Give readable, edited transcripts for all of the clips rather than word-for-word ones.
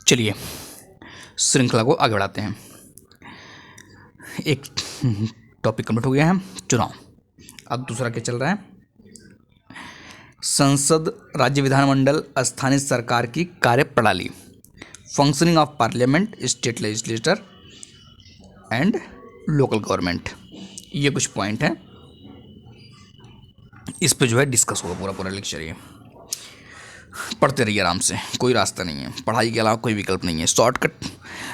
चलिए श्रृंखला को आगे बढ़ाते हैं। एक टॉपिक कंप्लीट हो गया है, चुनाव। अब दूसरा क्या चल रहा है? संसद, राज्य विधानमंडल, स्थानीय सरकार की कार्यप्रणाली, functioning of parliament, state legislature and local government. ये कुछ पॉइंट हैं, इस पे जो है डिस्कस होगा पूरा पूरा लेक्चर। ये पढ़ते रहिए आराम से, कोई रास्ता नहीं है, पढ़ाई के अलावा कोई विकल्प नहीं है। शॉर्टकट,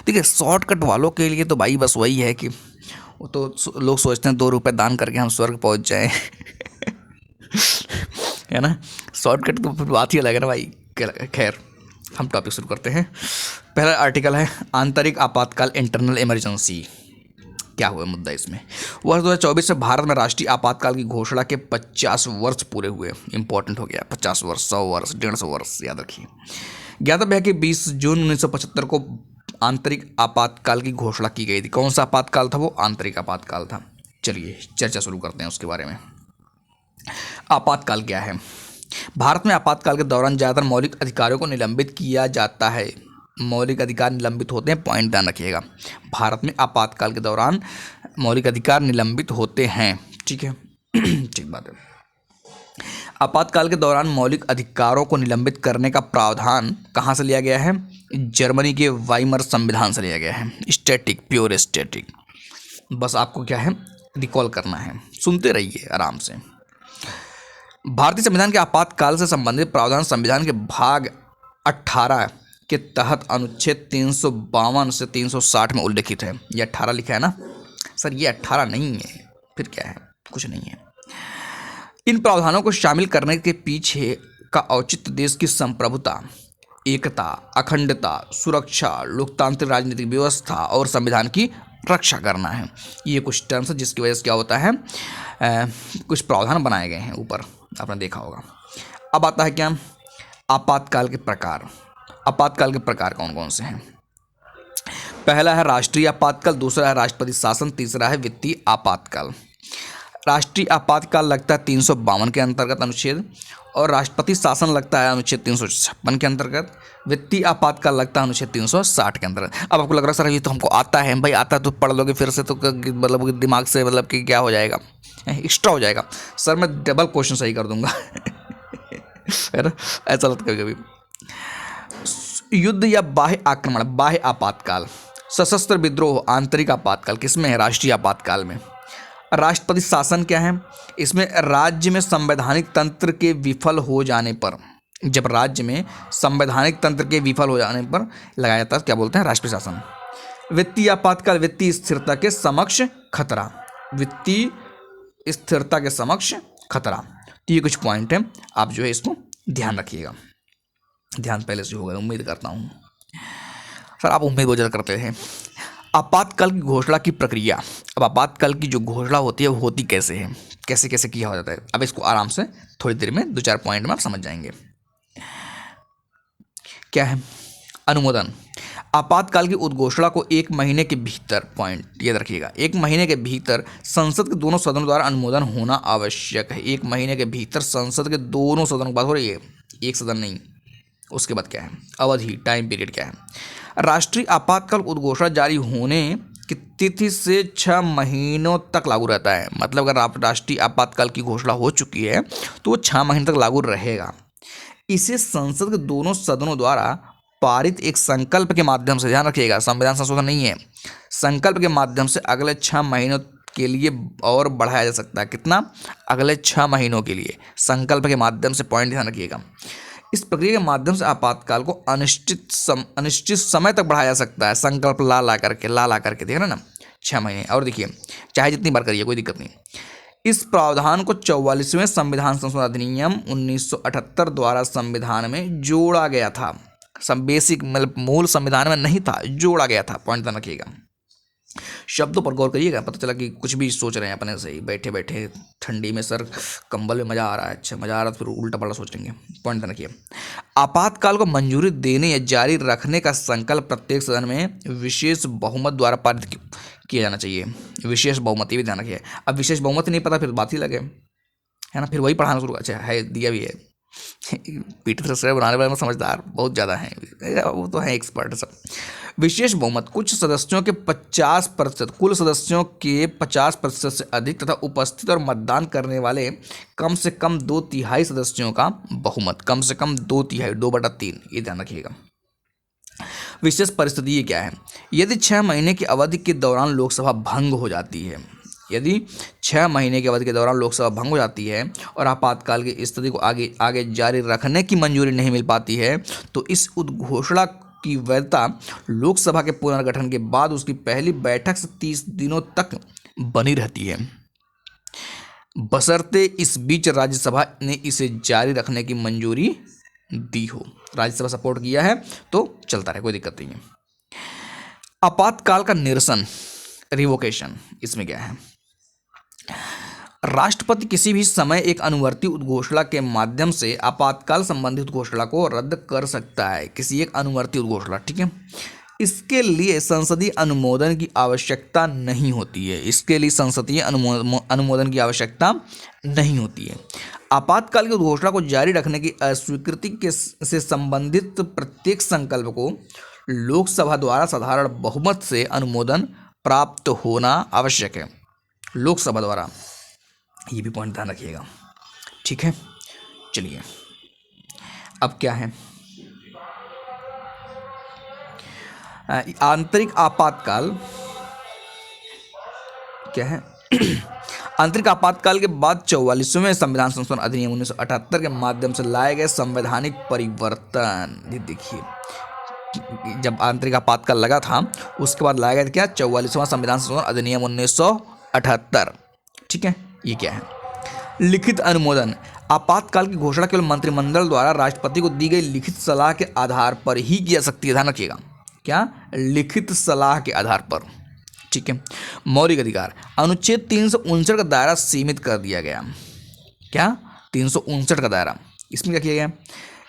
देखिए शॉर्टकट वालों के लिए तो भाई बस वही है कि वो तो लोग सोचते हैं 2 रुपये दान करके हम स्वर्ग पहुंच जाएं है ना। शॉर्टकट तो फिर बात ही अलग है ना भाई। खैर, हम टॉपिक शुरू करते हैं। पहला आर्टिकल है आंतरिक आपातकाल, इंटरनल इमरजेंसी। क्या हुआ मुद्दा इसमें? वर्ष 2024 से भारत में राष्ट्रीय आपातकाल की घोषणा के 50 वर्ष पूरे हुए। इंपॉर्टेंट हो गया, 50 वर्ष, 100 वर्ष, 150 वर्ष, याद रखिए। ज्ञातव्य है कि 20 जून 1975 को आंतरिक आपातकाल की घोषणा की गई थी। कौन सा आपातकाल था वो? आंतरिक आपातकाल था। चलिए चर्चा शुरू करते हैं उसके बारे में। आपातकाल क्या है? भारत में आपातकाल के दौरान ज़्यादातर मौलिक अधिकारों को निलंबित किया जाता है। मौलिक अधिकार निलंबित होते हैं, पॉइंट ध्यान रखिएगा। भारत में आपातकाल के दौरान मौलिक अधिकार निलंबित होते हैं, ठीक है ठीक बात है। आपातकाल के दौरान मौलिक अधिकारों को निलंबित करने का प्रावधान कहाँ से लिया गया है? जर्मनी के वाइमर संविधान से लिया गया है। Static, pure static. बस आपको क्या है, रिकॉल करना है, सुनते रहिए आराम से। भारतीय संविधान के आपातकाल से संबंधित प्रावधान संविधान के भाग 18 के तहत अनुच्छेद 352 से 360 में उल्लिखित है। ये 18 लिखा है ना सर, ये 18 नहीं है, फिर क्या है? कुछ नहीं है। इन प्रावधानों को शामिल करने के पीछे का औचित्य देश की संप्रभुता, एकता, अखंडता, सुरक्षा, लोकतांत्रिक राजनीतिक व्यवस्था और संविधान की रक्षा करना है। ये कुछ टर्म्स है जिसकी वजह से क्या होता है, कुछ प्रावधान बनाए गए हैं ऊपर, आपने देखा होगा। अब आता है क्या, आपातकाल के प्रकार। आपातकाल के प्रकार कौन कौन से हैं? पहला है राष्ट्रीय आपातकाल, दूसरा है राष्ट्रपति शासन, तीसरा है वित्तीय आपातकाल। राष्ट्रीय आपातकाल लगता है 352 के अंतर्गत अनुच्छेद, और राष्ट्रपति शासन लगता है अनुच्छेद 356 के अंतर्गत। वित्तीय आपातकाल लगता है अनुच्छेद 360 के अंतर्गत। अब आपको लग रहा है सर ये तो हमको आता है। भाई आता है तो पढ़ लोगे फिर से तो मतलब दिमाग से मतलब कि क्या हो जाएगा, एक्स्ट्रा हो जाएगा। सर मैं डबल क्वेश्चन सही कर दूंगा है ना, ऐसा लगता है कभी। युद्ध या बाह्य आक्रमण, बाह्य आपातकाल। सशस्त्र विद्रोह, आंतरिक आपातकाल किसमें है? राष्ट्रीय आपातकाल में। राष्ट्रपति शासन क्या है? इसमें राज्य में संवैधानिक तंत्र के विफल हो जाने पर, जब राज्य में संवैधानिक तंत्र के विफल हो जाने पर लगाया जाता है, क्या बोलते हैं? राष्ट्रपति शासन। वित्तीय आपातकाल, वित्तीय स्थिरता के समक्ष खतरा, वित्तीय स्थिरता के समक्ष खतरा। तो ये कुछ पॉइंट है, आप जो है इसको ध्यान रखिएगा। ध्यान पहले से होगा, उम्मीद करता हूँ। सर आप उम्मीद बहुत ज़्यादा करते हैं। आपातकाल की घोषणा की प्रक्रिया। अब आपातकाल की जो घोषणा होती है वो होती कैसे है, कैसे कैसे किया हो जाता है, अब इसको आराम से थोड़ी देर में 2-4 पॉइंट में आप समझ जाएंगे। क्या है? अनुमोदन। आपातकाल की उद्घोषणा को 1 महीने के भीतर, पॉइंट याद रखिएगा, 1 महीने के भीतर संसद के दोनों सदनों द्वारा अनुमोदन होना आवश्यक है। 1 महीने के भीतर संसद के दोनों सदनों की बात हो रही है, एक सदन नहीं। उसके बाद क्या है? अवधि, टाइम पीरियड क्या है? राष्ट्रीय आपातकाल उद्घोषणा जारी होने की तिथि से 6 महीनों तक लागू रहता है। मतलब अगर राष्ट्रीय आपातकाल की घोषणा हो चुकी है तो वो 6 महीने तक लागू रहेगा। इसे संसद के दोनों सदनों द्वारा पारित एक संकल्प के माध्यम से, ध्यान रखिएगा संविधान संशोधन नहीं है, संकल्प के माध्यम से अगले 6 महीनों के लिए और बढ़ाया जा सकता है। कितना? अगले 6 महीनों के लिए संकल्प के माध्यम से, पॉइंट ध्यान रखिएगा। इस प्रक्रिया के माध्यम से आपातकाल को अनिश्चित समय तक बढ़ाया जा सकता है। संकल्प ला करके देख रहे ना, 6 महीने। और देखिए चाहे जितनी बार करिए कोई दिक्कत नहीं। इस प्रावधान को 44वें संविधान संशोधन अधिनियम 1978 द्वारा संविधान में जोड़ा गया था। बेसिक मतलब मूल संविधान में नहीं था, जोड़ा गया था, पॉइंट ध्यान रखिएगा। शब्दों पर गौर करिएगा, पता चला कि कुछ भी सोच रहे हैं अपने से ही बैठे बैठे ठंडी में, सर कंबल में मज़ा आ रहा है, अच्छा मज़ा आ रहा है, फिर उल्टा पल्टा सोचेंगे। पॉइंट रखिए। आपातकाल को मंजूरी देने या जारी रखने का संकल्प प्रत्येक सदन में विशेष बहुमत द्वारा पारित किया जाना चाहिए। विशेष बहुमत, ये भी ध्यान रखिए। अब विशेष बहुमत नहीं पता फिर बात ही लगे, है ना, फिर वही पढ़ाना शुरू, अच्छा है दिया भी है। पीटी थ्रस्टर बनाने वाले में समझदार बहुत ज़्यादा हैं, वो तो है एक्सपर्ट सब। विशेष बहुमत कुछ सदस्यों के 50%, कुल सदस्यों के 50% से अधिक तथा उपस्थित और मतदान करने वाले कम से कम 2/3 सदस्यों का बहुमत, कम से कम 2/3, 2/3, ये ध्यान रखिएगा। विशेष परिस्थिति ये क्या है? यदि 6 महीने की अवधि के दौरान लोकसभा भंग हो जाती है, यदि 6 महीने की अवधि के दौरान लोकसभा भंग हो जाती है और आपातकाल की स्थिति को आगे जारी रखने की मंजूरी नहीं मिल पाती है, तो इस उद्घोषणा की वैधता लोकसभा के पुनर्गठन के बाद उसकी पहली बैठक से 30 दिनों तक बनी रहती है, बशर्ते इस बीच राज्यसभा ने इसे जारी रखने की मंजूरी दी हो। राज्यसभा सपोर्ट किया है तो चलता रहे, कोई दिक्कत नहीं है। आपातकाल का निरसन, रिवोकेशन, इसमें क्या है? राष्ट्रपति किसी भी समय एक अनुवर्ती उद्घोषणा के माध्यम से आपातकाल संबंधित उद्घोषणा को रद्द कर सकता है, किसी एक अनुवर्ती उद्घोषणा, ठीक है। इसके लिए संसदीय अनुमोदन की आवश्यकता नहीं होती है, इसके लिए संसदीय अनुमोदन की आवश्यकता नहीं होती है। आपातकाल की उद्घोषणा को जारी रखने की अस्वीकृति से संबंधित प्रत्येक संकल्प को लोकसभा द्वारा साधारण बहुमत से अनुमोदन प्राप्त होना आवश्यक है, लोकसभा द्वारा, ये भी पॉइंट ध्यान रखिएगा, ठीक है। चलिए अब क्या है? आंतरिक आपातकाल क्या है? आंतरिक आपातकाल के बाद 44वें संविधान संशोधन अधिनियम 1978 के माध्यम से लाए गए संवैधानिक परिवर्तन, देखिए जब आंतरिक आपातकाल लगा था उसके बाद लाया गया क्या? 44वां संविधान संशोधन अधिनियम 1978, ठीक है। ये क्या है? लिखित अनुमोदन, आपातकाल की घोषणा केवल मंत्रिमंडल द्वारा राष्ट्रपति को दी गई लिखित सलाह के आधार पर ही की जा सकती है, ध्यान रखिएगा, क्या? लिखित सलाह के आधार पर, ठीक है। मौलिक अधिकार, अनुच्छेद 359 का दायरा सीमित कर दिया गया, क्या? 359 का दायरा, इसमें क्या किया गया?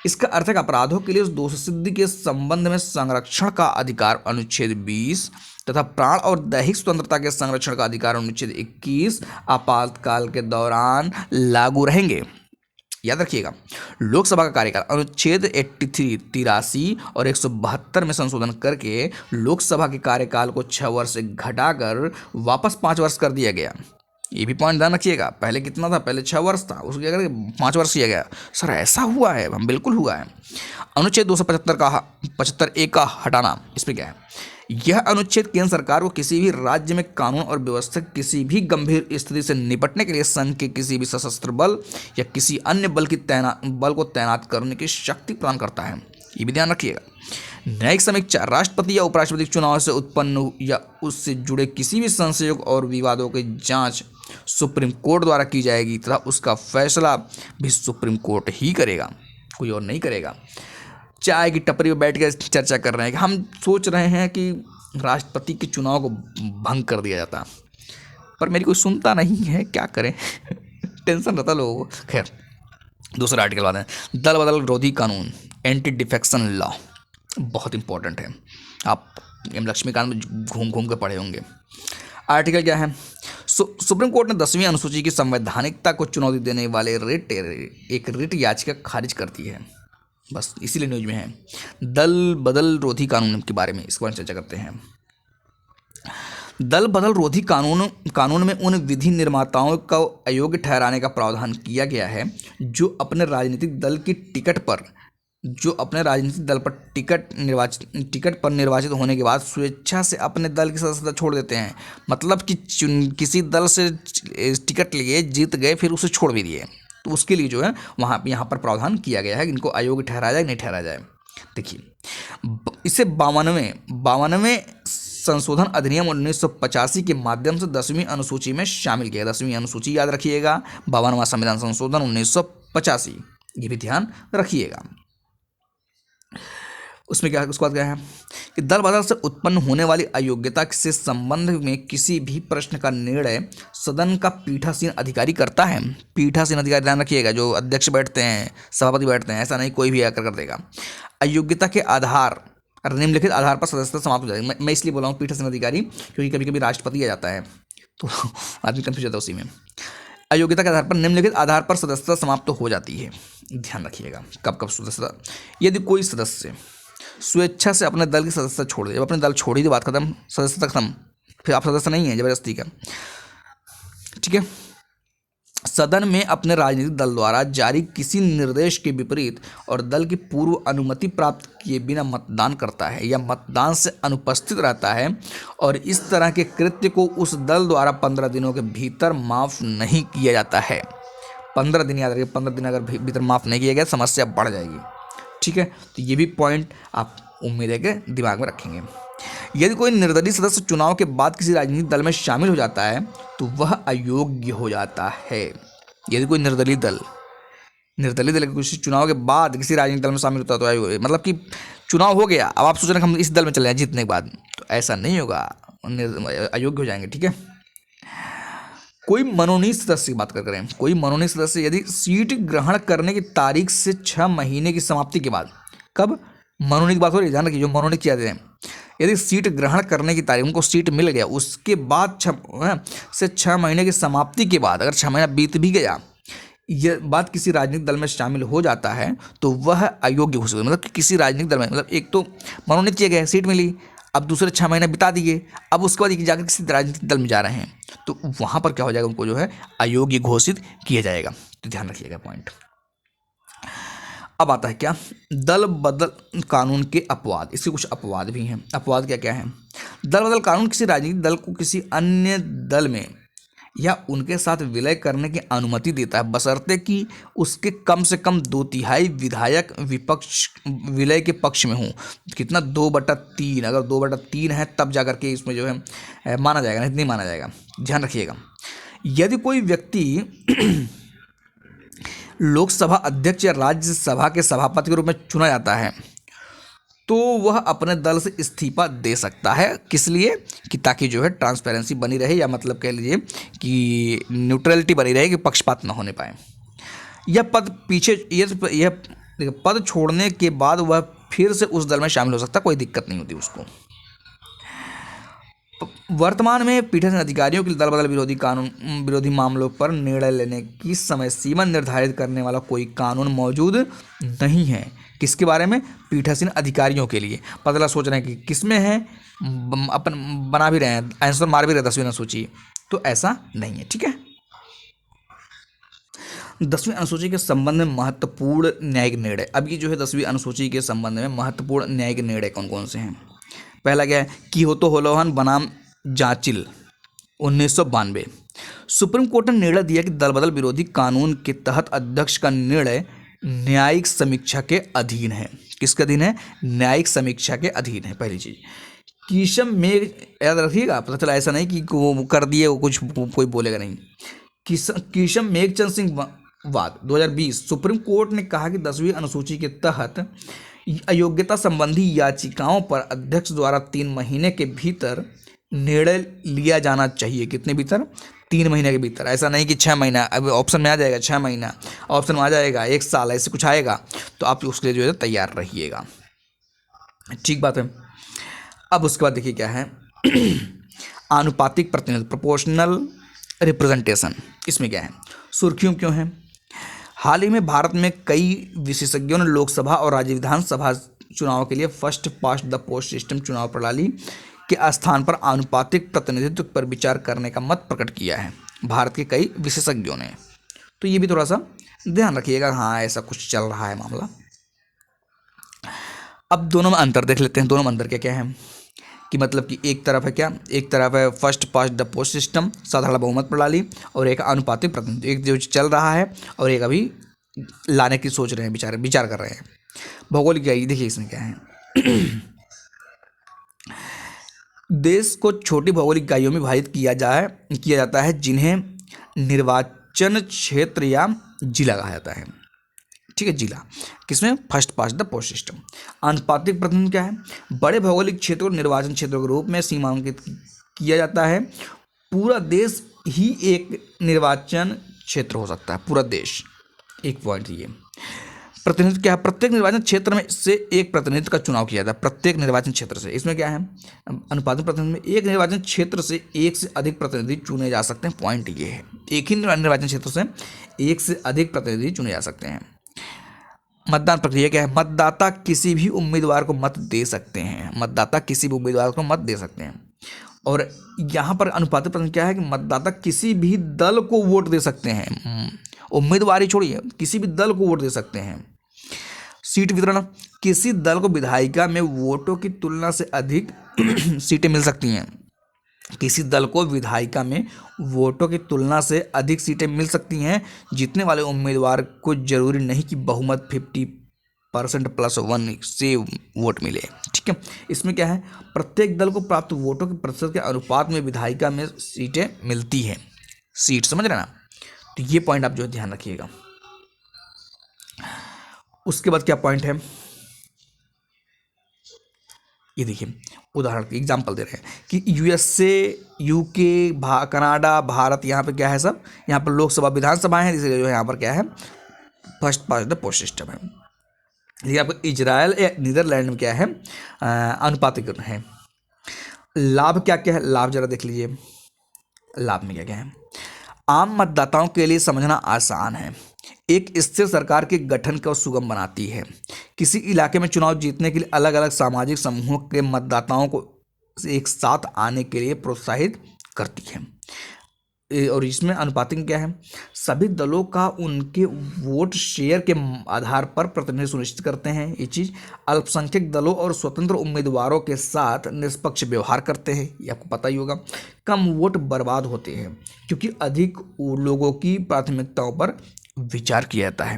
इसका अर्थ है अपराधों के लिए उस दोषसिद्धि के संबंध में संरक्षण का अधिकार अनुच्छेद 20 तथा प्राण और दैहिक स्वतंत्रता के संरक्षण का अधिकार अनुच्छेद 21 आपातकाल के दौरान लागू रहेंगे। याद रखिएगा, लोकसभा का कार्यकाल अनुच्छेद 83 और 172 में संशोधन करके लोकसभा के कार्यकाल को 6 वर्ष से घटाकर वापस 5 वर्ष कर दिया गया। ये भी पॉइंट ध्यान रखिएगा, पहले कितना था? पहले 6 वर्ष था, उसको क्या करके 5 वर्ष किया गया। सर ऐसा हुआ है? हम बिल्कुल हुआ है। अनुच्छेद 275 का हटाना, इस पर क्या है? यह अनुच्छेद केंद्र सरकार को किसी भी राज्य में कानून और व्यवस्था की किसी भी गंभीर स्थिति से निपटने के लिए संघ के किसी भी सशस्त्र बल या किसी अन्य बल को तैनात करने की शक्ति प्रदान करता है, ये भी ध्यान रखिएगा। न्यायिक समीक्षा, राष्ट्रपति या उपराष्ट्रपति चुनाव से उत्पन्न या उससे जुड़े किसी भी संशयों और विवादों की जांच सुप्रीम कोर्ट द्वारा की जाएगी तथा उसका फैसला भी सुप्रीम कोर्ट ही करेगा, कोई और नहीं करेगा। चाय की टपरी पर बैठ कर चर्चा कर रहे हैं कि हम सोच रहे हैं कि राष्ट्रपति के चुनाव को भंग कर दिया जाता, पर मेरी कोई सुनता नहीं है, क्या करें। टेंशन रहता लोगों को। खैर, दूसरा आर्टिकल बात है, दल बदल विरोधी कानून, एंटी डिफेक्शन लॉ, बहुत इंपॉर्टेंट है, आप एम लक्ष्मीकांत में घूम घूम के पढ़े होंगे। आर्टिकल क्या है? सुप्रीम कोर्ट ने 10वीं अनुसूची की संवैधानिकता को चुनौती देने वाले रिट याचिका खारिज कर दी है, बस इसीलिए न्यूज में है। दल बदल रोधी कानून के बारे में इसके बारे में चर्चा करते हैं। दल बदल रोधी कानून में उन विधि निर्माताओं को अयोग्य ठहराने का प्रावधान किया गया है जो अपने राजनीतिक दल पर टिकट पर निर्वाचित होने के बाद स्वेच्छा से अपने दल की सदस्यता छोड़ देते हैं। मतलब कि किसी दल से टिकट लिए, जीत गए, फिर उसे छोड़ भी दिए, तो उसके लिए जो है यहाँ पर प्रावधान किया गया है कि इनको अयोग्य ठहराया जाए, नहीं ठहराया जाए। देखिए, इसे 52वें संशोधन अधिनियम 1985 के माध्यम से 10वीं अनुसूची में शामिल किया। 10वीं अनुसूची याद रखिएगा, 52वां संविधान संशोधन 1985, ये भी ध्यान रखिएगा। उसमें क्या, उसके बाद क्या है कि दल बदल से उत्पन्न होने वाली अयोग्यता से संबंध में किसी भी प्रश्न का निर्णय सदन का पीठासीन अधिकारी करता है। पीठासीन अधिकारी ध्यान रखिएगा, जो अध्यक्ष बैठते हैं, सभापति बैठते हैं, ऐसा नहीं कोई भी आकर कर देगा। अयोग्यता के आधार, निम्नलिखित आधार पर सदस्यता समाप्त हो जाएगी। मैं इसलिए बोला हूँ पीठासीन अधिकारी क्योंकि कभी कभी राष्ट्रपति आ जाता है तो आदमी कंफ्यूज जाता है उसी में। अयोग्यता के आधार पर, निम्नलिखित आधार पर सदस्यता समाप्त हो जाती है, ध्यान रखिएगा कब कब सदस्यता। यदि कोई सदस्य स्वेच्छा से अपने दल की सदस्यता छोड़ दे, जब अपने दल छोड़ी तो बात खत्म, सदस्यता खत्म, फिर आप सदस्य नहीं है जबरदस्ती का। ठीक है। सदन में अपने राजनीतिक दल द्वारा जारी किसी निर्देश के विपरीत और दल की पूर्व अनुमति प्राप्त किए बिना मतदान करता है या मतदान से अनुपस्थित रहता है और इस तरह के कृत्य को उस दल द्वारा 15 दिनों के भीतर माफ नहीं किया जाता है। 15 दिन याद रखिए, 15 दिन अगर भीतर माफ नहीं किया गया समस्या बढ़ जाएगी। ठीक है, तो ये भी पॉइंट आप उम्मीद है कि दिमाग में रखेंगे। यदि कोई निर्दलीय सदस्य चुनाव के बाद किसी राजनीतिक दल में शामिल हो जाता है तो वह अयोग्य हो जाता है। यदि कोई निर्दलीय दल किसी चुनाव के बाद किसी राजनीतिक दल में शामिल होता है तो अयोग्य, मतलब कि चुनाव हो गया, अब आप सोच रहे हैं हम इस दल में चले जाएं जीतने के बाद, तो ऐसा नहीं होगा, अयोग्य हो जाएंगे। ठीक है। कोई मनोनीत सदस्य की बात करें, कोई मनोनीत सदस्य यदि सीट ग्रहण करने की तारीख से 6 महीने की समाप्ति के बाद, कब मनोनीत बात हो रही है, ध्यान रखिए, जो मनोनीत किया जाते हैं, यदि सीट ग्रहण करने की तारीख, उनको सीट मिल गया, उसके बाद 6 महीने की समाप्ति के बाद अगर 6 महीना बीत भी गया, यह बात किसी राजनीतिक दल में शामिल हो जाता है तो वह अयोग्य घोषित होगा। मतलब कि किसी राजनीतिक दल में, मतलब एक तो मनोनीत किया गया, सीट मिली, अब दूसरे 6 महीने बिता दिए, अब उसके बाद जाकर किसी राजनीतिक दल में जा रहे हैं तो वहाँ पर क्या हो जाएगा, उनको जो है अयोग्य घोषित किया जाएगा। तो ध्यान रखिएगा पॉइंट। अब आता है क्या, दल बदल कानून के अपवाद। इसके कुछ अपवाद भी हैं। अपवाद क्या क्या है? दल बदल कानून किसी राजनीतिक दल को किसी अन्य दल में या उनके साथ विलय करने की अनुमति देता है बशर्ते कि उसके कम से कम 2/3 विधायक विपक्ष विलय के पक्ष में हों। कितना? 2/3। अगर 2/3 है तब जाकर के इसमें जो है माना जाएगा, नहीं माना जाएगा। ध्यान रखिएगा। यदि कोई व्यक्ति लोकसभा अध्यक्ष या राज्यसभा के सभापति के रूप में चुना जाता है तो वह अपने दल से इस्तीफा दे सकता है। किस लिए? कि ताकि जो है ट्रांसपेरेंसी बनी रहे, या मतलब कह लीजिए कि न्यूट्रलिटी बनी रहे, कि पक्षपात न होने पाए। यह पद यह पद छोड़ने के बाद वह फिर से उस दल में शामिल हो सकता, कोई दिक्कत नहीं होती उसको। वर्तमान में पीठासीन अधिकारियों के दल बदल विरोधी मामलों पर निर्णय लेने की समय सीमा निर्धारित करने वाला कोई कानून मौजूद नहीं है। किसके बारे में? पीठासीन अधिकारियों के लिए। पता सोच रहे हैं कि किस में है, अपन बना भी रहे हैं, आंसर मार भी रहे 10वीं अनुसूची, तो ऐसा नहीं है। ठीक है। 10वीं अनुसूची के संबंध में महत्वपूर्ण न्यायिक निर्णय। अब ये जो है 10वीं अनुसूची के संबंध में महत्वपूर्ण न्यायिक निर्णय कौन कौन से हैं? पहला क्या है? कियोतो होलोहन बनाम जांचिल 1992। सुप्रीम कोर्ट ने निर्णय दिया कि दल बदल विरोधी कानून के तहत अध्यक्ष का निर्णय न्यायिक समीक्षा के अधीन है। किसके अधीन है? न्यायिक समीक्षा के अधीन है। पहली चीज। कीशम मेघ, याद रखिएगा, पता चला ऐसा नहीं कि वो कर दिए वो कुछ कोई बोलेगा नहीं। कीशम मेघचंद सिंह वाद 2020। सुप्रीम कोर्ट ने कहा कि 10वीं अनुसूची के तहत अयोग्यता संबंधी याचिकाओं पर अध्यक्ष द्वारा 3 महीने के भीतर निर्णय लिया जाना चाहिए। कितने भीतर? 3 महीने के भीतर। ऐसा नहीं कि 6 महीना, अब ऑप्शन में आ जाएगा 6 महीना, ऑप्शन में आ जाएगा 1 साल, ऐसे कुछ आएगा तो आप उसके लिए जो है तैयार रहिएगा। ठीक बात है। अब उसके बाद देखिए क्या है आनुपातिक प्रतिनिधित्व, प्रोपोर्शनल रिप्रेजेंटेशन। इसमें क्या है? सुर्खियों क्यों है? हाल ही में भारत में कई विशेषज्ञों ने लोकसभा और राज्य विधानसभा चुनाव के लिए first past the post system चुनाव प्रणाली के स्थान पर आनुपातिक प्रतिनिधित्व पर विचार करने का मत प्रकट किया है, भारत के कई विशेषज्ञों ने। तो ये भी थोड़ा सा ध्यान रखिएगा, हाँ ऐसा कुछ चल रहा है मामला। अब दोनों में अंतर देख लेते हैं। दोनों में अंतर क्या क्या है? कि मतलब कि एक तरफ है क्या, एक तरफ है first past the post system साधारण बहुमत प्रणाली, और एक अनुपातिक प्रतिनिधित्व। एक जो चल रहा है और एक अभी लाने की सोच रहे हैं, विचार कर रहे हैं। भौगोलिक इकाई देखिए इसमें क्या है देश को छोटी भौगोलिक इकाइयों में विभाजित किया जाता है जिन्हें निर्वाचन क्षेत्र या जिला कहा जाता है। ठीक है, जिला। किसमें? First past the post system. आनुपातिक प्रतिनिधित्व क्या है? बड़े भौगोलिक क्षेत्रों को निर्वाचन क्षेत्रों के रूप में सीमांकित किया जाता है। पूरा देश ही एक निर्वाचन क्षेत्र हो सकता है, पूरा देश। एक पॉइंट ये। प्रतिनिधित्व क्या है? प्रत्येक निर्वाचन क्षेत्र में से एक प्रतिनिधि का चुनाव किया जाता है, प्रत्येक निर्वाचन क्षेत्र से। इसमें क्या है? अनुपातिक प्रतिनिधित्व में एक निर्वाचन क्षेत्र से एक से अधिक प्रतिनिधि चुने जा सकते हैं। पॉइंट ये है, एक ही निर्वाचन क्षेत्र से एक से अधिक प्रतिनिधि चुने जा सकते हैं। मतदान प्रक्रिया क्या है? मतदाता किसी भी उम्मीदवार को मत दे सकते हैं, मतदाता किसी भी उम्मीदवार को मत दे सकते हैं। और यहाँ पर अनुपातिक प्रश्न क्या है कि मतदाता किसी भी दल को वोट दे सकते हैं, उम्मीदवार ही छोड़िए, किसी भी दल को वोट दे सकते हैं। सीट वितरण, किसी दल को विधायिका में वोटों की तुलना से अधिक सीटें मिल सकती हैं। किसी दल को विधायिका में वोटों की तुलना से अधिक सीटें मिल सकती हैं। जीतने वाले उम्मीदवार को जरूरी नहीं कि बहुमत 50% +1 से वोट मिले। ठीक है, इसमें क्या है, प्रत्येक दल को प्राप्त वोटों के प्रतिशत के अनुपात में विधायिका में सीटें मिलती हैं। सीट समझ रहे ना? तो ये पॉइंट आप जो है ध्यान रखिएगा। उसके बाद क्या पॉइंट है, ये देखिए, उदाहरण के एग्जाम्पल दे रहे हैं कि यूएसए, यूके, कनाडा, भारत, यहाँ पे क्या है सब, यहाँ पर लोकसभा विधानसभाएं हैं, इसलिए जो है यहाँ पर क्या है, first past the post system है। देखिए आपको इजराइल या नीदरलैंड में क्या है, अनुपातिक है। लाभ क्या क्या है, लाभ जरा देख लीजिए, लाभ में क्या क्या है। आम मतदाताओं के लिए समझना आसान है, एक स्थिर सरकार के गठन को सुगम बनाती है। किसी इलाके में चुनाव जीतने के लिए अलग अलग सामाजिक समूहों के मतदाताओं को एक साथ आने के लिए प्रोत्साहित करती है। और इसमें अनुपातिक क्या है, सभी दलों का उनके वोट शेयर के आधार पर प्रतिनिधित्व सुनिश्चित करते हैं। ये चीज़ अल्पसंख्यक दलों और स्वतंत्र उम्मीदवारों के साथ निष्पक्ष व्यवहार करते हैं, ये आपको पता ही होगा। कम वोट बर्बाद होते हैं क्योंकि अधिक लोगों की प्राथमिकताओं पर विचार किया जाता है।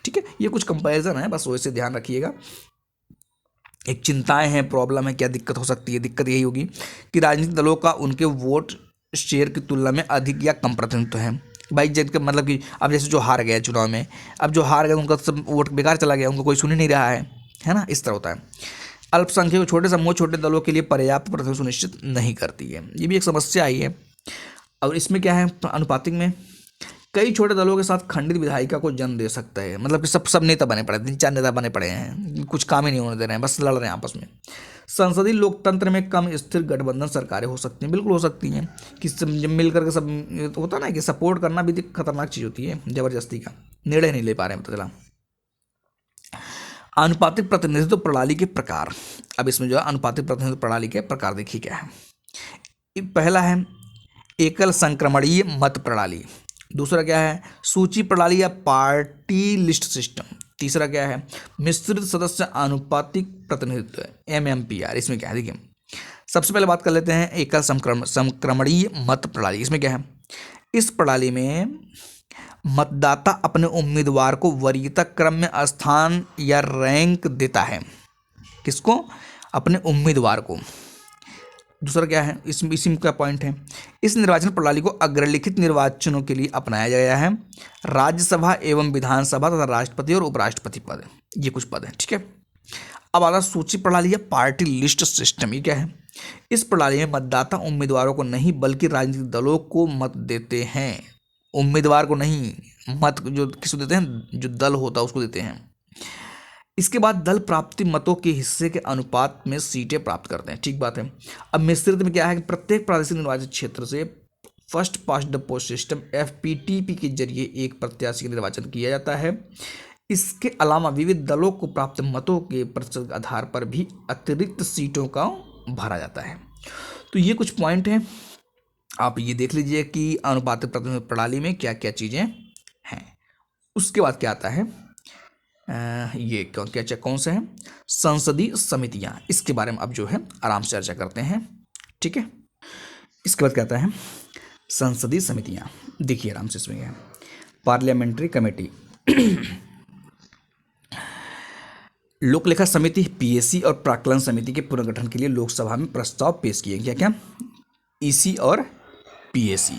ठीक है, ये कुछ कंपैरिजन है, बस वैसे ध्यान रखिएगा। एक चिंताएं हैं, प्रॉब्लम है, क्या दिक्कत हो सकती है, दिक्कत यही होगी कि राजनीतिक दलों का उनके वोट शेयर की तुलना में अधिक या कम प्रतिनिधित्व है। भाई जिनका मतलब कि अब जैसे जो हार गया चुनाव में, अब जो हार गए उनका सब वोट बेकार चला गया, उनको कोई सुन ही नहीं रहा है ना, इस तरह होता है। अल्पसंख्यक छोटे समूह छोटे दलों के लिए पर्याप्त प्रतिनिधित्व सुनिश्चित नहीं करती है, ये भी एक समस्या आई है। और इसमें क्या है, अनुपातिक में कई छोटे दलों के साथ खंडित विधायिका को जन्म दे सकता है, मतलब कि सब नेता बने पड़े, 3-4 नेता बने पड़े हैं, कुछ काम ही नहीं होने दे रहे हैं, बस लड़ रहे हैं आपस में। संसदीय लोकतंत्र में कम स्थिर गठबंधन सरकारें हो सकती हैं, बिल्कुल हो सकती हैं, कि जब मिल करके सब होता ना कि सपोर्ट करना भी खतरनाक चीज़ होती है, जबरदस्ती का निर्णय नहीं ले पा रहे हैं, पता चला। अनुपातिक प्रतिनिधित्व प्रणाली के प्रकार, अब इसमें जो है अनुपातिक प्रतिनिधित्व प्रणाली के प्रकार देखिए क्या है। पहला है एकल संक्रमणीय मत प्रणाली, दूसरा क्या है सूची प्रणाली या पार्टी लिस्ट सिस्टम, तीसरा क्या है मिश्रित सदस्य अनुपातिक प्रतिनिधित्व MMPR। इसमें क्या है देखिए, सबसे पहले बात कर लेते हैं एकल संक्रमणीय मत प्रणाली। इसमें क्या है, इस प्रणाली में मतदाता अपने उम्मीदवार को वरीयता क्रम में स्थान या रैंक देता है, किसको, अपने उम्मीदवार को। दूसरा क्या है, इसमें क्या पॉइंट है, इस निर्वाचन प्रणाली को अग्रलिखित निर्वाचनों के लिए अपनाया गया है। राज्यसभा एवं विधानसभा तथा राष्ट्रपति और उपराष्ट्रपति पद, ये कुछ पद हैं। ठीक है, अब आता सूची प्रणाली या पार्टी लिस्ट सिस्टम। ये क्या है, इस प्रणाली में मतदाता उम्मीदवारों को नहीं बल्कि राजनीतिक दलों को मत देते हैं, उम्मीदवार को नहीं, मत जो किसको देते हैं, जो दल होता है उसको देते हैं। इसके बाद दल प्राप्ति मतों के हिस्से के अनुपात में सीटें प्राप्त करते हैं। ठीक बात है। अब मिश्रित में क्या है कि प्रत्येक प्रादेशिक निर्वाचन क्षेत्र से first past the post system FPTP के जरिए एक प्रत्याशी का निर्वाचन किया जाता है। इसके अलावा विविध दलों को प्राप्त मतों के प्रतिशत के आधार पर भी अतिरिक्त सीटों का भरा जाता है। तो ये कुछ पॉइंट हैं, आप ये देख लीजिए कि अनुपातिक प्रतिनिधित्व प्रणाली में क्या क्या चीज़ें हैं। उसके बाद क्या आता है, ये कौन से हैं, संसदीय समितियां, इसके बारे में अब जो है आराम से चर्चा करते हैं। ठीक है, इसके बाद क्या आता है, संसदीय समितियां, देखिए आराम से, इसमें क्या है, पार्लियामेंट्री कमेटी, लोक लेखा समिति PAC और प्राक्कलन समिति के पुनर्गठन के लिए लोकसभा में प्रस्ताव पेश किए। क्या क्या, EC और PAC,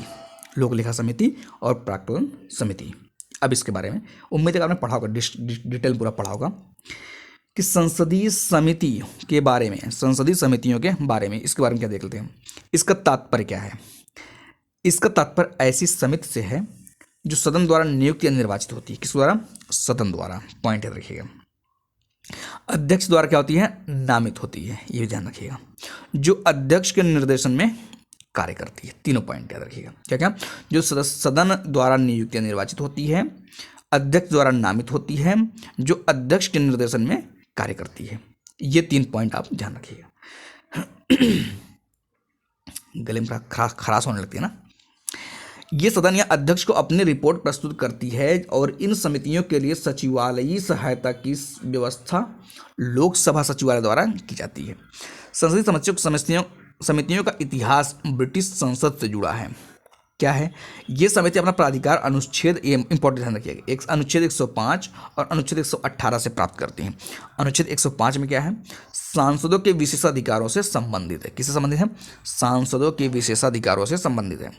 लोक लेखा समिति और प्राक्कलन समिति। अब इसके बारे में उम्मीद है आपने पढ़ा होगा, डिटेल पूरा पढ़ा होगा कि संसदीय समिति के बारे में, संसदीय समितियों के बारे में, इसके बारे में क्या देख लेते हैं। इसका तात्पर्य क्या है, इसका तात्पर्य ऐसी समिति से है जो सदन द्वारा नियुक्त या निर्वाचित होती है। किस द्वारा, सदन द्वारा, पॉइंट याद रखिएगा। अध्यक्ष द्वारा क्या होती है, नामित होती है, ये भी ध्यान रखिएगा। जो अध्यक्ष के निर्देशन में कार्य करती है, तीनों पॉइंट याद रखिएगा। क्या क्या, जो सदन द्वारा नियुक्त या निर्वाचित होती है अध्यक्ष द्वारा नामित होती है, जो अध्यक्ष के निर्देशन में कार्य करती है। ये 3 पॉइंट आप ध्यान रखिएगा। गले में खराश होने लगती है ना। ये सदन या अध्यक्ष को अपनी रिपोर्ट प्रस्तुत करती है और इन समितियों के लिए सचिवालयी सहायता की व्यवस्था लोकसभा सचिवालय द्वारा की जाती है। संसदीय समितियों का इतिहास ब्रिटिश संसद से जुड़ा है। क्या है? ये समिति अपना प्राधिकार अनुच्छेद इंपॉर्टेंट ध्यान रखिएगा, एक अनुच्छेद 105 और अनुच्छेद 118 से प्राप्त करती हैं। अनुच्छेद 105 में क्या है? सांसदों के विशेषाधिकारों से संबंधित है। किससे संबंधित है? सांसदों के विशेषाधिकारों से संबंधित है।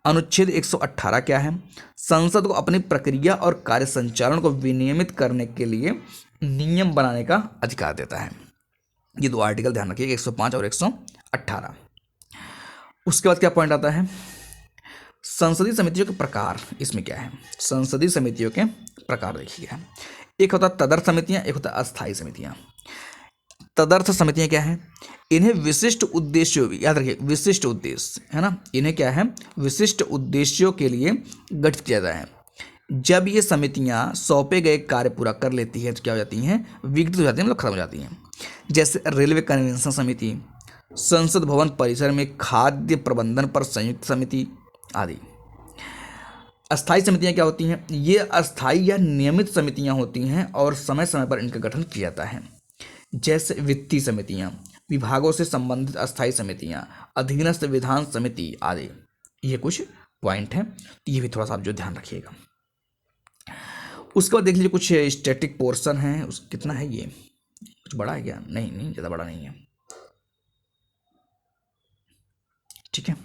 अनुच्छेद 118 क्या है? संसद को अपनी प्रक्रिया और कार्य संचालन को विनियमित करने के लिए नियम बनाने का अधिकार देता है। ये 2 आर्टिकल ध्यान रखिएगा, 105 और 118। उसके बाद क्या पॉइंट आता है? संसदीय समितियों के प्रकार। इसमें क्या है? संसदीय समितियों के प्रकार देखिएगा, एक होता है तदर्थ समितियां, एक होता है अस्थायी समितियां। तदर्थ समितियां क्या है? इन्हें विशिष्ट उद्देश्यों, याद रखिए विशिष्ट उद्देश्य है ना, इन्हें क्या है? विशिष्ट उद्देश्यों के लिए गठित किया जाता है। जब ये समितियां सौंपे गए कार्य पूरा कर लेती है तो क्या हो जाती हैं? विघटित हो जाती हैं, मतलब खत्म हो जाती हैं। जैसे रेलवे कन्वेंशन समिति, संसद भवन परिसर में खाद्य प्रबंधन पर संयुक्त समिति आदि। अस्थायी समितियां क्या होती हैं? ये अस्थायी या नियमित समितियां होती हैं और समय समय पर इनका गठन किया जाता है। जैसे वित्तीय समितियां, विभागों से संबंधित अस्थायी समितियां, अधीनस्थ विधान समिति आदि। ये कुछ पॉइंट हैं, ये भी थोड़ा सा आप जो ध्यान रखिएगा। उसके बाद देख लीजिए कुछ स्टैटिक पोर्शन है। कितना है ये? कुछ बड़ा है क्या? नहीं ज़्यादा बड़ा नहीं है। ठीक है,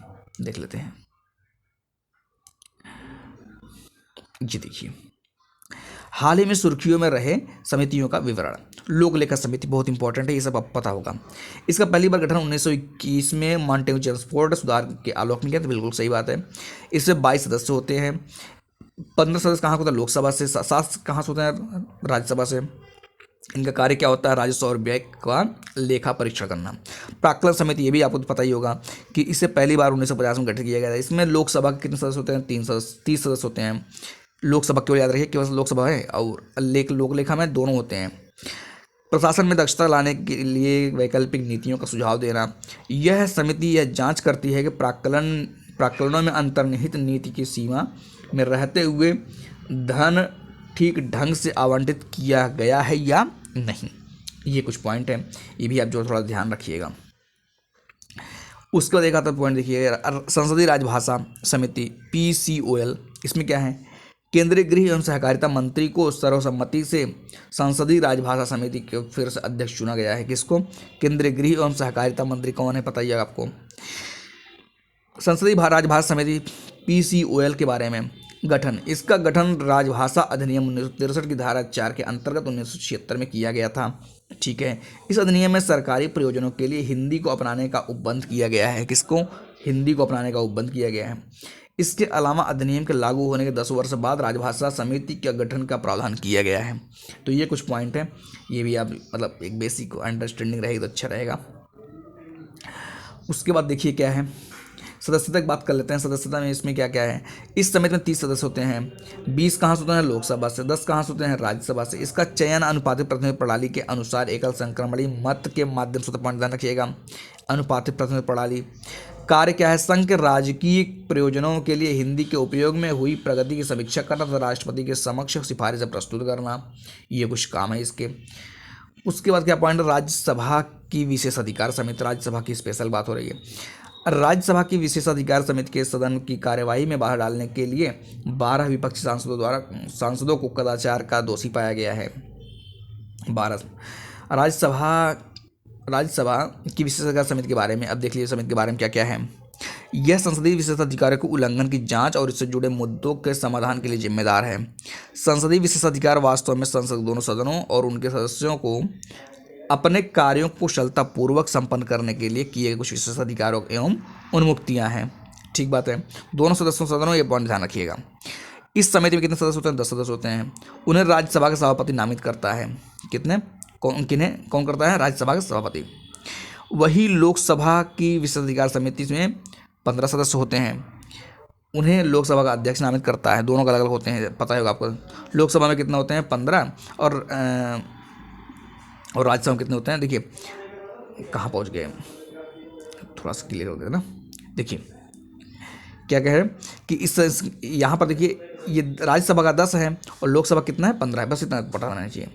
देख लेते हैं। ये देखिए, हाल ही में सुर्खियों में रहे समितियों का विवरण। लोक लेखा समिति बहुत इंपॉर्टेंट है, ये सब आपको पता होगा। इसका पहली बार गठन 1921 में मॉन्टेग्यू चेम्सफोर्ड सुधार के आलोक में किया था। बिल्कुल सही बात है। इससे 22 सदस्य होते हैं। 15 सदस्य कहाँ होता है? लोकसभा से। 7 कहाँ से होते हैं? राज्यसभा से। इनका कार्य क्या होता है? राजस्व और व्यय का लेखा परीक्षण करना। प्राक्कलन समिति, ये भी आपको पता ही होगा कि इसे पहली बार 1950 में गठित किया गया था। इसमें लोकसभा के कितने सदस्य होते हैं? 30 सदस्य होते हैं। लोकसभा केवल याद रखिए, केवल लोकसभा है, और लोक लेखा में दोनों होते हैं। प्रशासन में दक्षता लाने के लिए वैकल्पिक नीतियों का सुझाव देना। यह समिति यह जांच करती है कि प्राक्कलनों में अंतर्निहित नीति की सीमा में रहते हुए धन ठीक ढंग से आवंटित किया गया है या नहीं। ये कुछ पॉइंट हैं, ये भी आप जो थोड़ा ध्यान रखिएगा। उसके बाद एक आता पॉइंट देखिए, संसदीय राजभाषा समिति PCOL। इसमें क्या है? केंद्रीय गृह एवं सहकारिता मंत्री को सर्वसम्मति से संसदीय राजभाषा समिति के फिर से अध्यक्ष चुना गया है। किसको? केंद्रीय गृह एवं सहकारिता मंत्री कौन है? पता ही है आपको। संसदीय राजभाषा समिति PCOL के बारे में गठन। इसका गठन राजभाषा अधिनियम 1963 की धारा 4 के अंतर्गत 1976 में किया गया था। ठीक है, इस अधिनियम में सरकारी प्रयोजनों के लिए हिंदी को अपनाने का उपबंध किया गया है। किसको? हिंदी को अपनाने का उपबंध किया गया है। इसके अलावा अधिनियम के लागू होने के 10 वर्ष बाद राजभाषा समिति के गठन का प्रावधान किया गया है। तो ये कुछ पॉइंट है, ये भी आप मतलब एक बेसिक अंडरस्टैंडिंग रहेगी तो अच्छा रहेगा। उसके बाद देखिए क्या है, सदस्यता की बात कर लेते हैं। सदस्यता में इसमें क्या क्या है? इस समिति में 30 सदस्य होते हैं। 20 कहाँ से होते हैं? लोकसभा से। 10 कहाँ से होते हैं? राज्यसभा से। इसका चयन अनुपातिक प्रतिनिधि प्रणाली के अनुसार एकल संक्रमणीय मत के माध्यम से। पॉइंट ध्यान रखिएगा, अनुपातिक प्रतिनिधि प्रणाली। कार्य क्या है? संघ के राजकीय प्रयोजनों के लिए हिंदी के उपयोग में हुई प्रगति की समीक्षा करना तथा राष्ट्रपति के समक्ष सिफारिशें प्रस्तुत करना। ये कुछ काम है इसके। उसके बाद क्या पॉइंट? राज्यसभा की विशेषाधिकार समिति। राज्यसभा की स्पेशल बात हो रही है। राज्यसभा की विशेषाधिकार समिति के सदन की कार्यवाही में बाहर डालने के लिए 12 विपक्षी सांसदों को कदाचार का दोषी पाया गया है। 12 राज्यसभा की विशेषाधिकार समिति के बारे में अब देख लीजिए, समिति के बारे में क्या क्या है। यह संसदीय विशेषाधिकारों के उल्लंघन की जांच और इससे जुड़े मुद्दों के समाधान के लिए जिम्मेदार है। संसदीय विशेषाधिकार वास्तव में संसद दोनों सदनों और उनके सदस्यों को अपने कार्यों को कुशलतापूर्वक संपन्न करने के लिए किए गए कुछ विशेषाधिकारों एवं उन्मुक्तियां हैं। ठीक बात है, दोनों सदनों ये पॉइंट ध्यान रखिएगा। इस समिति में कितने सदस्य होते हैं? 10 सदस्य होते हैं। उन्हें राज्यसभा का सभापति नामित करता है। कौन करता है? राज्यसभा का सभापति। वही लोकसभा की विशेषाधिकार समिति में 15 सदस्य होते हैं। उन्हें लोकसभा का अध्यक्ष नामित करता है। दोनों का अलग अलग होते हैं, पता होगा आपको। लोकसभा में कितने होते हैं? 15, और राज्यसभा में कितने होते हैं? देखिए कहाँ पहुँच गए, थोड़ा सा क्लियर हो गया ना। देखिए क्या कह रहे हैं कि इस यहाँ पर देखिए ये राज्यसभा का 10 है और लोकसभा कितना है? 15 है। बस इतना पता होना चाहिए।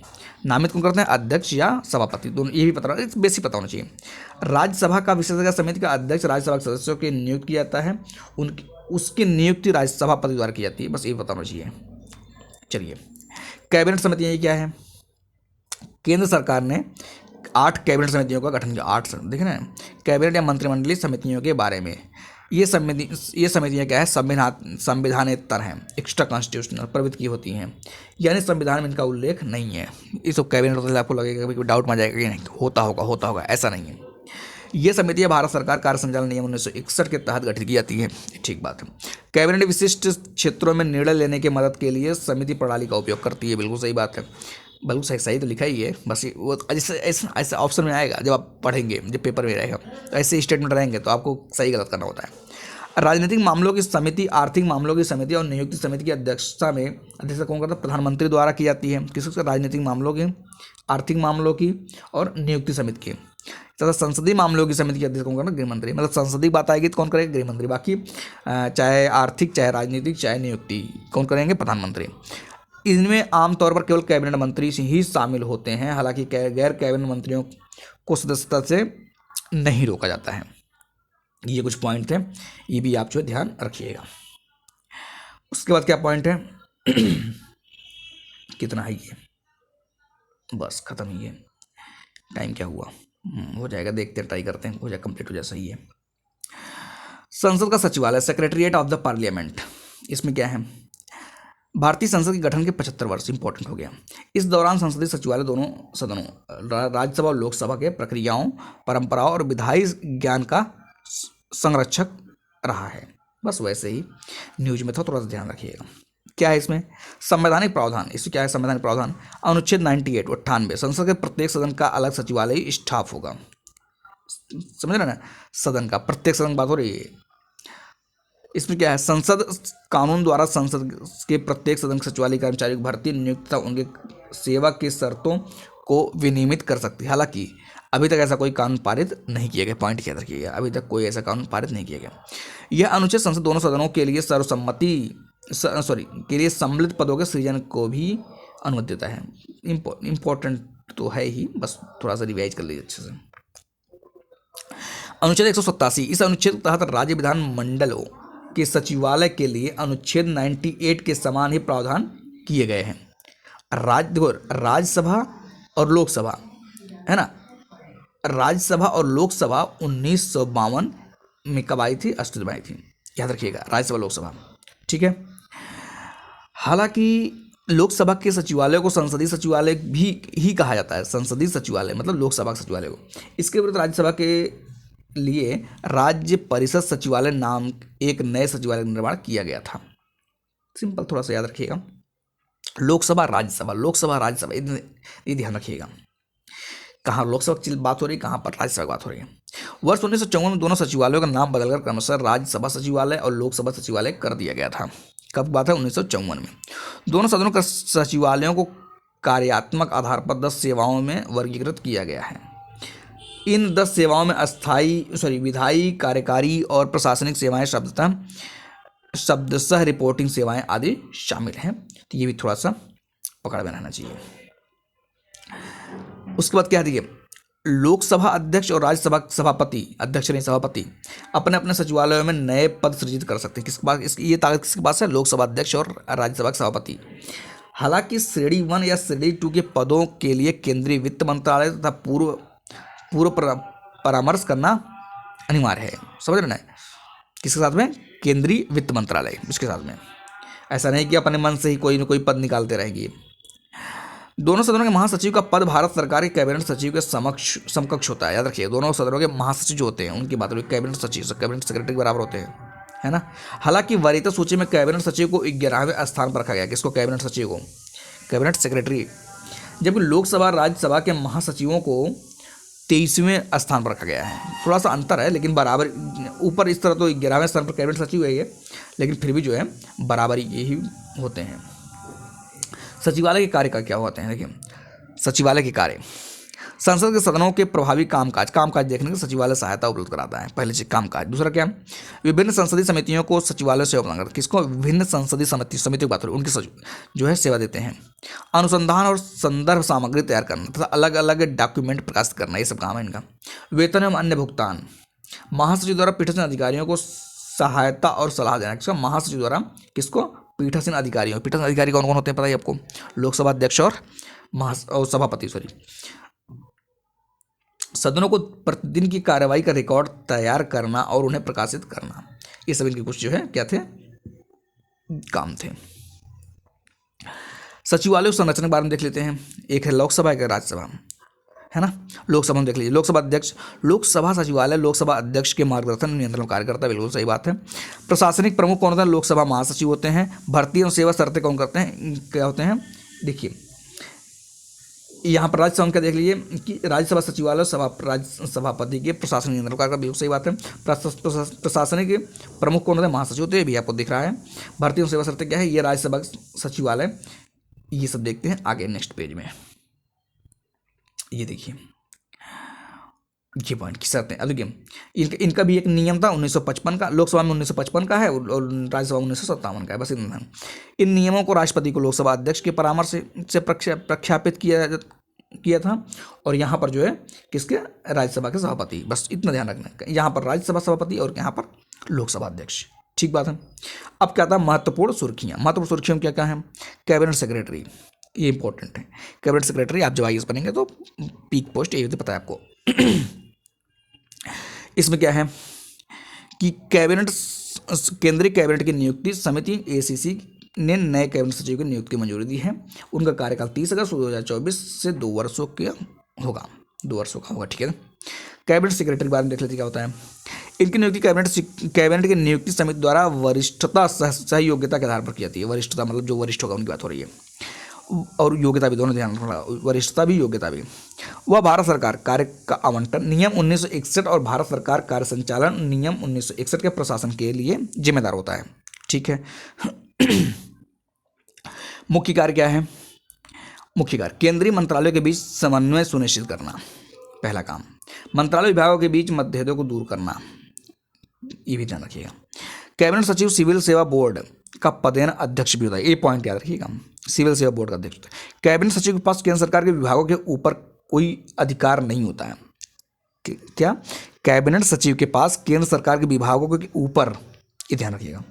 नामित कौन करते हैं? अध्यक्ष या सभापति, दोनों, ये भी पता होना, बेसिक पता होना चाहिए। राज्यसभा का विशेषज्ञ समिति का अध्यक्ष राज्यसभा के सदस्यों की नियुक्त किया जाता है, उनकी उसकी नियुक्ति राज्यसभापति द्वारा की जाती है। बस ये पता होना चाहिए। चलिए, कैबिनेट समितियाँ ये क्या है? केंद्र सरकार ने 8 कैबिनेट समितियों का गठन किया। 8 देखें ना, कैबिनेट या मंत्रिमंडलीय समितियों के बारे में। ये समितियाँ क्या है? संविधानेतर हैं, एक्स्ट्रा कॉन्स्टिट्यूशनल प्रवृत्ति की होती हैं, यानी संविधान में इनका उल्लेख नहीं है। ये सब कैबिनेट होता है, आपको लगेगा कभी डाउट में आ जाएगा कि नहीं होता होगा, ऐसा नहीं है। ये समितियाँ भारत सरकार कार्य संचालन नियम 1961 के तहत गठित की जाती है। ठीक बात है। कैबिनेट विशिष्ट क्षेत्रों में निर्णय लेने की मदद के लिए समिति प्रणाली का उपयोग करती है। बिल्कुल सही बात है, बिल्कुल सही तो लिखा ही है। बस वो ऐसे ऑप्शन में आएगा जब आप पढ़ेंगे, जब पेपर में रहेगा, ऐसे स्टेटमेंट रहेंगे तो आपको सही गलत करना होता है। राजनीतिक मामलों की समिति, आर्थिक मामलों की समिति और नियुक्ति समिति की अध्यक्षता कौन करता है? प्रधानमंत्री द्वारा की जाती है। किसकी? राजनीतिक मामलों की, आर्थिक मामलों की और नियुक्ति समिति की। तथा संसदीय मामलों की समिति की अध्यक्ष कौन करना? गृहमंत्री। मतलब संसदीय बात आएगी तो कौन करेगा? गृहमंत्री। बाकी चाहे आर्थिक, चाहे राजनीतिक, चाहे नियुक्ति, कौन करेंगे? प्रधानमंत्री। इनमें आमतौर पर केवल कैबिनेट मंत्री ही शामिल होते हैं। हालांकि गैर कैबिनेट मंत्रियों को सदस्यता से नहीं रोका जाता है। ये कुछ पॉइंट थे, ये भी आप जो ध्यान रखिएगा। उसके बाद क्या पॉइंट है? कितना है ये? बस खत्म ही है। टाइम क्या हुआ? हो जाएगा, देखते हैं, ट्राई करते हैं, हो जाए, कंप्लीट हो जाए। सही है। संसद का सचिवालय, सेक्रेटरीट ऑफ द पार्लियामेंट, इसमें क्या है? भारतीय संसद के गठन के 75 वर्ष, इंपॉर्टेंट हो गया। इस दौरान संसदीय सचिवालय दोनों सदनों, राज्यसभा और लोकसभा के प्रक्रियाओं, परंपराओं और विधायी ज्ञान का संरक्षक रहा है। बस वैसे ही न्यूज में था, थोड़ा सा ध्यान रखिएगा। क्या है इसमें? संवैधानिक प्रावधान। इसमें क्या है? संवैधानिक प्रावधान अनुच्छेद 98 संसद के प्रत्येक सदन का अलग सचिवालय स्टाफ होगा। समझ रहे ना? सदन का, प्रत्येक सदन की बात हो रही है। इसमें क्या है? संसद कानून द्वारा संसद के प्रत्येक सदन सचिवालय कर्मचारियों की भर्ती, नियुक्ति तथा उनके सेवा की शर्तों को विनियमित कर सकती है। हालांकि अभी तक ऐसा कोई कानून पारित नहीं किया गया। पॉइंट याद रखिएगा, अभी तक कोई ऐसा कानून पारित नहीं किया गया। यह अनुच्छेद संसद दोनों सदनों के लिए के लिए सम्मिलित पदों के सृजन को भी अनुमति देता है। इम्पोर्टेंट तो है ही, बस थोड़ा सा रिवाइज कर लीजिए अच्छे से। अनुच्छेद 187, इस अनुच्छेद के तहत राज्य विधान मंडलों के सचिवालय के लिए अनुच्छेद 98 के समान ही प्रावधान किए गए हैं। राज्यसभा और लोकसभा है ना, राज्यसभा और लोकसभा 1952 में कब आई थी? अस्तित्व में आई थी। याद रखिएगा, राज्यसभा लोकसभा। ठीक है। हालांकि लोकसभा के सचिवालय को संसदीय सचिवालय भी ही कहा जाता है। संसदीय सचिवालय मतलब लोकसभा के सचिवालय को। इसके विरुद्ध राज्यसभा के लिए राज्य परिषद सचिवालय नाम एक नए सचिवालय का निर्माण किया गया था। सिंपल, थोड़ा सा याद रखिएगा। लोकसभा राज्यसभा, लोकसभा राज्यसभा, ये ध्यान रखिएगा। कहाँ लोकसभा की बात हो रही है, कहाँ पर राज्यसभा की बात हो रही है। वर्ष 1954 में दोनों सचिवालयों का नाम बदलकर क्रमशः राज्यसभा सचिवालय और लोकसभा सचिवालय कर दिया गया था। कब बात है? 1954 में। दोनों सदनों के सचिवालयों को कार्यात्मक आधार पर 10 सेवाओं में वर्गीकृत किया गया है। इन 10 सेवाओं में विधायी, कार्यकारी और प्रशासनिक सेवाएं शब्दशः रिपोर्टिंग सेवाएं आदि शामिल हैं। तो ये भी थोड़ा सा पकड़ में रहना चाहिए। उसके बाद क्या देखिए, लोकसभा अध्यक्ष और राज्यसभा सभापति, अध्यक्ष नहीं सभापति, अपने अपने सचिवालयों में नए पद सृजित कर सकते हैं। किसके पास ये ताकत किसके पास है? लोकसभा अध्यक्ष और राज्यसभा के सभापति। हालांकि श्रेणी 1 या श्रेणी 2 के पदों के लिए केंद्रीय वित्त मंत्रालय तथा पूर्व परामर्श करना अनिवार्य है। समझ रहे ना? किसके साथ में? केंद्रीय वित्त मंत्रालय, इसके साथ में। ऐसा नहीं कि अपने मन से ही कोई न कोई पद निकालते रहेंगे। दोनों सदनों के महासचिव का पद भारत सरकार के कैबिनेट सचिव के समकक्ष होता है। याद रखिए, दोनों सदनों के महासचिव जो होते हैं उनकी बात हो रही है। कैबिनेट सचिव कैबिनेट सेक्रेटरी के बराबर होते हैं, है ना। हालांकि वरीयता सूची में कैबिनेट सचिव को 11वें स्थान पर रखा गया। किसको? कैबिनेट सचिव को, कैबिनेट सेक्रेटरी। जबकि लोकसभा राज्यसभा के महासचिवों को 23वें स्थान पर रखा गया है। थोड़ा सा अंतर है, लेकिन बराबर ऊपर इस तरह तो 11वें स्थान पर कैबिनेट सचिव है ये, लेकिन फिर भी जो है बराबरी के ही होते हैं। सचिवालय के कार्य का क्या होते हैं, देखिए सचिवालय के कार्य, संसद के सदनों के प्रभावी कामकाज देखने के सचिवालय सहायता उपलब्ध कराता है। पहले चीज कामकाज। दूसरा क्या है, विभिन्न संसदीय समितियों को सचिवालय सेवा प्रदान करता है। किसको, विभिन्न संसदीय समितियों की बात हो रही है, उनकी जो है सेवा देते हैं। अनुसंधान और संदर्भ सामग्री तैयार करना तथा अलग अलग डॉक्यूमेंट प्रकाशित करना, ये सब काम है इनका। वेतन एवं अन्य भुगतान, महासचिव द्वारा पीठासीन अधिकारियों को सहायता और सलाह देना। किसको, महासचिव द्वारा किसको, पीठासीन अधिकारियों। पीठासीन अधिकारी कौन कौन होते हैं पता है आपको, लोकसभा अध्यक्ष और सभापति, सदनों को प्रतिदिन की कार्रवाई का रिकॉर्ड तैयार करना और उन्हें प्रकाशित करना, ये सब इनके कुछ जो है क्या थे, काम थे। सचिवालय संरचना के बारे में देख लेते हैं। एक है लोकसभा, एक है राज्यसभा, है ना। लोकसभा में देख लीजिए, लोकसभा अध्यक्ष, लोकसभा सचिवालय लोकसभा अध्यक्ष के मार्गदर्शन नियंत्रण कार्य करता है, बिल्कुल सही बात है। प्रशासनिक प्रमुख कौन होता है, लोकसभा महासचिव होते हैं। भर्ती और सेवा शर्तें कौन करते हैं, क्या होते हैं, देखिए यहाँ पर राज्यसभा का देख लीजिए कि राज्यसभा सचिवालय सभापति के प्रशासनिक नियंत्रण कार्य का, बिल्कुल सही बात है। प्रशासनिक प्रमुख कौन होता है, महासचिव होते हैं, भी आपको दिख रहा है। भर्ती और सेवा शर्तें क्या है, ये राज्यसभा सचिवालय, ये सब देखते हैं आगे नेक्स्ट पेज में। ये देखिए ये पॉइंट की शर्तें। अब देखिए इनका भी एक नियम था 1955 का, लोकसभा में 1955 का है और राज्यसभा 1957 का है, बस इतना। इन नियमों को राष्ट्रपति को लोकसभा अध्यक्ष के परामर्श से प्रख्यापित किया था, और यहाँ पर जो है किसके, राज्यसभा के सभापति, बस इतना ध्यान रखना। यहाँ पर राज्यसभा सभापति और यहाँ पर लोकसभा अध्यक्ष, ठीक बात है। अब क्या था, महत्वपूर्ण सुर्खियाँ। महत्वपूर्ण सुर्खियों में क्या क्या है, कैबिनेट सेक्रेटरी, ये इंपॉर्टेंट है। कैबिनेट सेक्रेटरी आप जब आईएएस बनेंगे तो पीक पोस्ट ये पता है आपको। इसमें क्या है कि कैबिनेट, केंद्रीय कैबिनेट की नियुक्ति समिति एसीसी ने नए कैबिनेट सचिव की नियुक्ति की मंजूरी दी है। उनका कार्यकाल 30 अगस्त 2024 से 2 वर्षों का होगा, 2 वर्षों का होगा, ठीक है। कैबिनेट सेक्रेटरी के बारे में देख लेते क्या होता है। इनकी नियुक्ति कैबिनेट की नियुक्ति समिति द्वारा वरिष्ठता सह योग्यता के आधार पर की जाती है। वरिष्ठता मतलब जो वरिष्ठ होगा उनकी बात हो रही है, और योग्यता भी, दोनों ध्यान रखना, वरिष्ठता भी योग्यता भी। वह भारत सरकार कार्य का आवंटन नियम 1961 और भारत सरकार कार्य संचालन नियम 1961 के प्रशासन के लिए जिम्मेदार होता है, ठीक है। मुख्य कार्य क्या है, मुख्य कार्य केंद्रीय मंत्रालयों के बीच समन्वय सुनिश्चित करना, पहला काम। मंत्रालय विभागों के बीच मतभेदों को दूर करना, ये भी ध्यान रखिएगा। कैबिनेट सचिव सिविल सेवा बोर्ड का पदेन अध्यक्ष भी होता है, ये पॉइंट याद रखिएगा, सिविल सेवा बोर्ड का अध्यक्ष होता है। कैबिनेट सचिव के पास केंद्र सरकार के विभागों के ऊपर कोई अधिकार नहीं होता है। क्या, कैबिनेट सचिव के पास केंद्र सरकार के विभागों के ऊपर, ये ध्यान रखिएगा,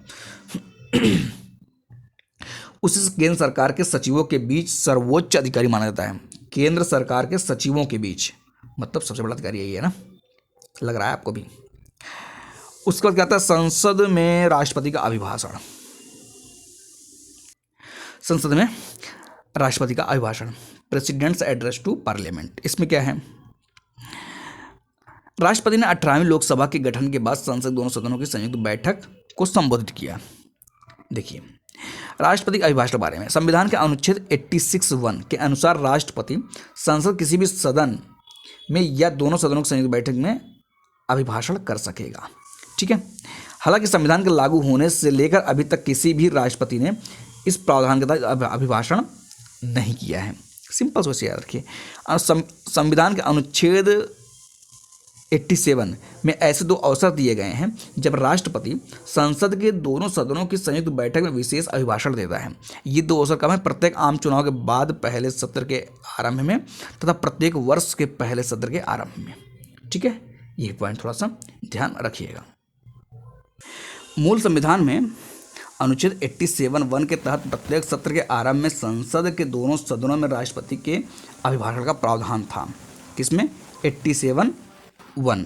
उसी केंद्र सरकार के सचिवों के बीच सर्वोच्च अधिकारी माना जाता है। केंद्र सरकार के सचिवों के बीच मतलब सबसे बड़ा अधिकारी यही है ना, लग रहा है आपको भी। उसके बाद क्या आता है, संसद में राष्ट्रपति का अभिभाषण। संसद में राष्ट्रपति का अभिभाषण, प्रेसिडेंट्स एड्रेस टू पार्लियामेंट। इसमें क्या है, राष्ट्रपति ने 18वीं लोकसभा के गठन के बाद संसद दोनों सदनों की संयुक्त बैठक को संबोधित किया। देखिए राष्ट्रपति के अभिभाषण के बारे में, संविधान के अनुच्छेद 86(1) के अनुसार राष्ट्रपति संसद किसी भी सदन में या दोनों सदनों की संयुक्त बैठक में अभिभाषण कर सकेगा, ठीक है। हालांकि संविधान के लागू होने से लेकर अभी तक किसी भी राष्ट्रपति ने इस प्रावधान के तहत अभिभाषण नहीं किया है। सिंपल सोच याद रखिए, संविधान के अनुच्छेद 87 में ऐसे 2 अवसर दिए गए हैं जब राष्ट्रपति संसद के दोनों सदनों की संयुक्त बैठक में विशेष अभिभाषण देता है। ये 2 अवसर कब है, प्रत्येक आम चुनाव के बाद पहले सत्र के आरंभ में तथा प्रत्येक वर्ष के पहले सत्र के आरंभ में, ठीक है। ये पॉइंट थोड़ा सा ध्यान रखिएगा। मूल संविधान में अनुच्छेद 87(1) के तहत प्रत्येक सत्र के आरंभ में संसद के दोनों सदनों में राष्ट्रपति के अभिभाषण का प्रावधान था। किसमें, 87(1),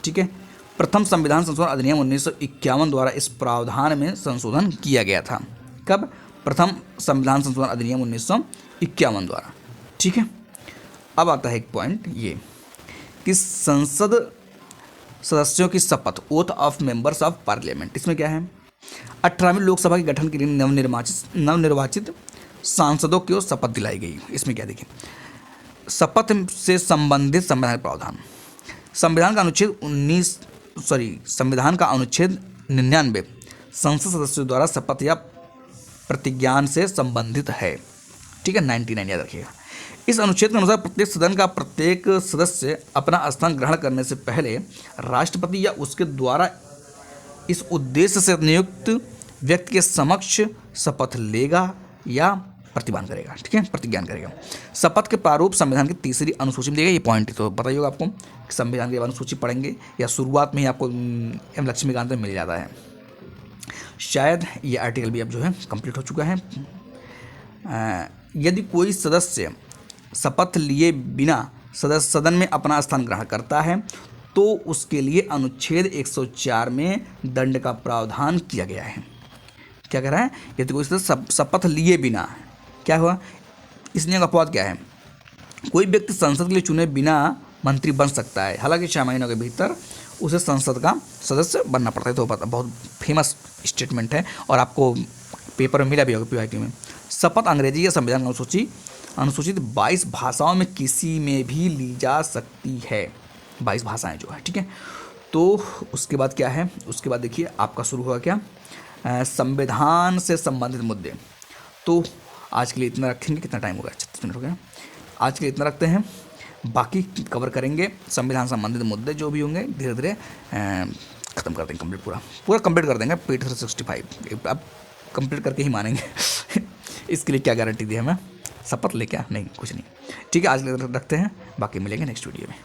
ठीक है। प्रथम संविधान संशोधन अधिनियम 1951 द्वारा इस प्रावधान में संशोधन किया गया था। कब, प्रथम संविधान संशोधन अधिनियम 1951 द्वारा, ठीक है। अब आता है एक पॉइंट ये कि संसद सदस्यों की शपथ, oath of members of parliament. इसमें क्या है, 18वीं लोकसभा के गठन के लिए नवनिर्वाचित सांसदों को शपथ दिलाई गई। इसमें क्या देखिए, शपथ से संबंधित संवैधानिक प्रावधान, संविधान का अनुच्छेद 99 संसद सदस्यों द्वारा शपथ या प्रतिज्ञान से संबंधित है। ठीक है, 99 याद रखिएगा। इस अनुच्छेद के अनुसार प्रत्येक सदन का प्रत्येक सदस्य अपना स्थान ग्रहण करने से पहले राष्ट्रपति या उसके द्वारा इस उद्देश्य से नियुक्त व्यक्ति के समक्ष शपथ लेगा या प्रतिज्ञान करेगा। ठीक है, प्रतिज्ञान करेगा। शपथ के प्रारूप संविधान की तीसरी अनुसूची में देगा। ये पॉइंट तो पता ही होगा आपको, संविधान की अनुसूची पढ़ेंगे या शुरुआत में ही आपको एम लक्ष्मीकांत में मिल जाता है। शायद ये आर्टिकल भी अब जो है कंप्लीट हो चुका है। यदि कोई सदस्य शपथ लिए बिना सदन में अपना स्थान ग्रहण करता है तो उसके लिए अनुच्छेद 104 में दंड का प्रावधान किया गया है। क्या कह रहा है? यदि कोई सदस्य शपथ लिए बिना, क्या हुआ इस नियम का अपवाद क्या है? कोई व्यक्ति संसद के लिए चुने बिना मंत्री बन सकता है, हालांकि 6 महीनों के भीतर उसे संसद का सदस्य बनना पड़ता है। तो पता, बहुत फेमस स्टेटमेंट है और आपको पेपर में मिला भी होगा पीवाईक्यू में। शपथ अंग्रेजी या संविधान अनुसूचित 22 भाषाओं में किसी में भी ली जा सकती है। 22 भाषाएं जो है, ठीक है। तो उसके बाद क्या है? उसके बाद देखिए आपका शुरू हुआ क्या, संविधान से संबंधित मुद्दे। तो आज के लिए इतना रखेंगे। कितना टाइम हो गया? 36 मिनट हो गया। आज के लिए इतना रखते हैं, बाकी कवर करेंगे संविधान संबंधित मुद्दे जो भी होंगे धीरे धीरे ख़त्म कर देंगे। कंप्लीट पूरा कंप्लीट कर देंगे। पीठ 365 अब कंप्लीट करके ही मानेंगे। इसके लिए क्या गारंटी दी हमें? शपथ ले क्या? नहीं, कुछ नहीं। ठीक है, आज के लिए रखते हैं, बाकी मिलेंगे नेक्स्ट वीडियो में।